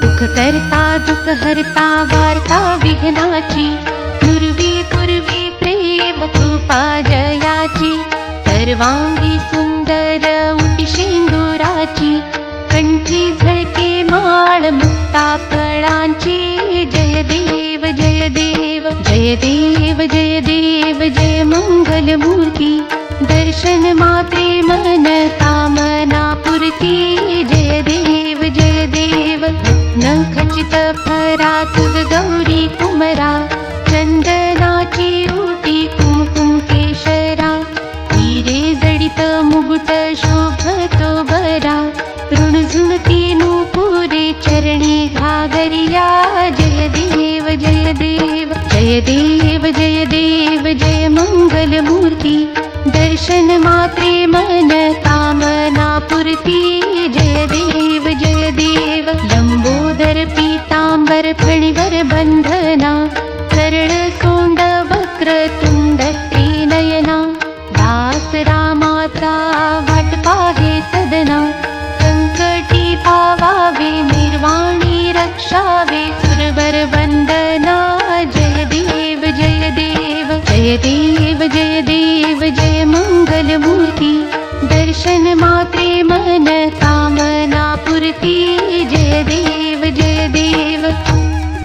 दुःख करता दुःख हरता वार्ता विघ्नाची, दुर्वी पूर्वी प्रेम कृपा जयाची, सर्वांगी सुंदर उटी शेंदुराची, कंठी झळके माळ मुक्ता फळांची. जय देव जय देव जय देव जय देव जय मंगल मूर्ती, दर्शन मात्रे मन कामना पूर्ती. जय देव जय देव न खचित फरात गौरी कुमरा, चंदनाची उटी कुमकुम केशरा, हिरे जडित मुकुट शोभतो बरा, ऋणझुणती नूपुरे चरणी घागरिया. जय देव जय देव जय देव जय देव जय मंगल मूर्ती, दर्शन मात्रे मन कामना पूर्ती. जय देव जय देव लंबोदर पीतांबर फणीवर बंधना, कर्ण सोंड वक्र तुंड त्रिनयना, दास रामाचा वाट पाहे सदना, संकटी पावावे निर्वाणी रक्षावे सुरवर वंदना. जय देव जय देव जय देव